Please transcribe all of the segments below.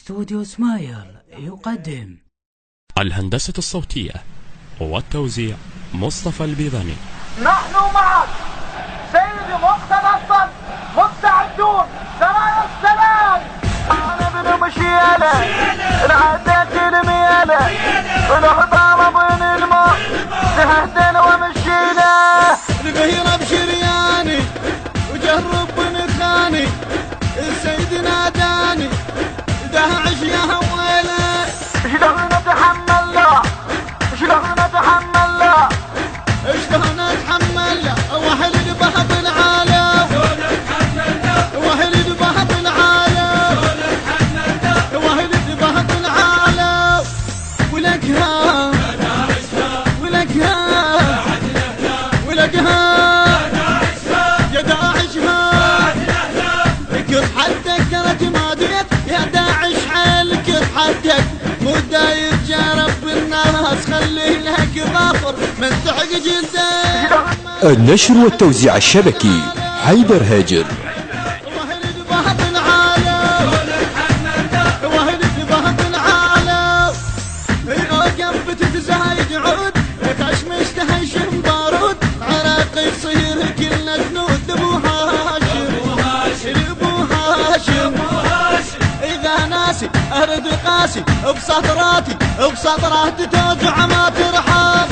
استوديو سمايل يقدم الهندسة الصوتية والتوزيع مصطفى البيضاني. نحن معك سيدي مقتدى الصف، مستعدون سرايا السلام. أنا ابن مشيالة العدات الميالة والهضامة بين الماء تهدن ومشينا البهيرة بشرياني وجرب بنخاني السيد ناداني داعش يا هويلة. شلون نتحمل له شلون نتحمل له شلون نتحمل له وحيد بهض العالم وحيد بهض العالم وحيد بهض العالم ولقها ولقها ولقها يا داعشها كر حدك كرت ما ديت يا داعش حيلك حدك مو داير جارب بالناس خليه لك ظافر من تحق جلده. النشر والتوزيع الشبكي حيدر هاجر. وهلد بهض العالم وهلد بهض العالم يوقف بتتزايد عود كشمش تهشم بارود عراقي يصير كلنا جنود ابو هاشم ابو هاشم اذا ناسي ارد قاسي بسطراتي بسطراتي توجع ما ترحم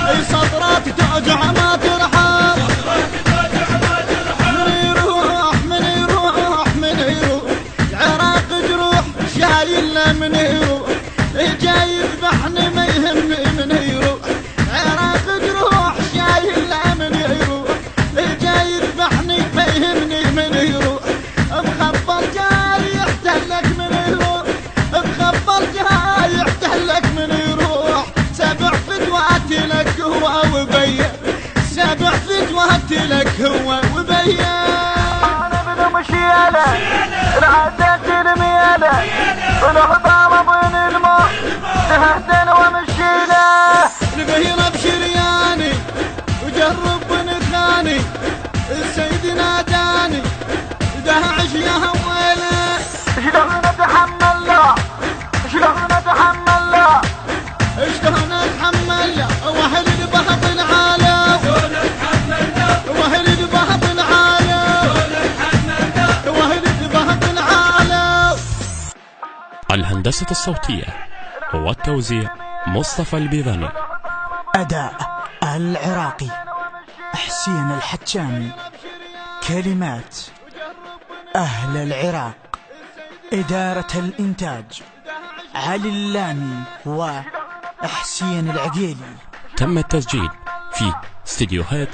اي سطراتي توجع ما ترحم من يروح من يروح من يروح العراق جروح شايلنا من يروح جاي يذبحني ما يهمني من يروح العراق جروح شايلنا من يروح جاي يذبحني ما يهمني من يروح مخبر جاي يحتلك من يروح مخبر جاي يحتلك من يروح سبع فدوات لك هو وبين سبع فدوات لك هو وبين. انا ابن مشيالة العدات الميالة والهضامة بين الماء تهدن ومشينا البهيرة بشرياني وجرب بنخاني السيد ناداني داعش يا هويلة. شلون نتحمل له شلون نتحمل له شلون نتحمل له وحيد بهض العالم وحيد بهض العالم وحيد بهض العالم. الهندسة الصوتية والتوزيع مصطفى البيضاني. أداء العراقي حسين الحتشامي. كلمات أهل العراق. إدارة الإنتاج علي اللامي وحسين العقيلي. تم التسجيل في استديوهات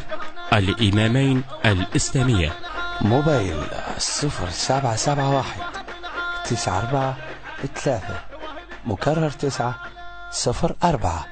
الإمامين الإسلامية. موبايل 0771 94 3 مكرر 9 04.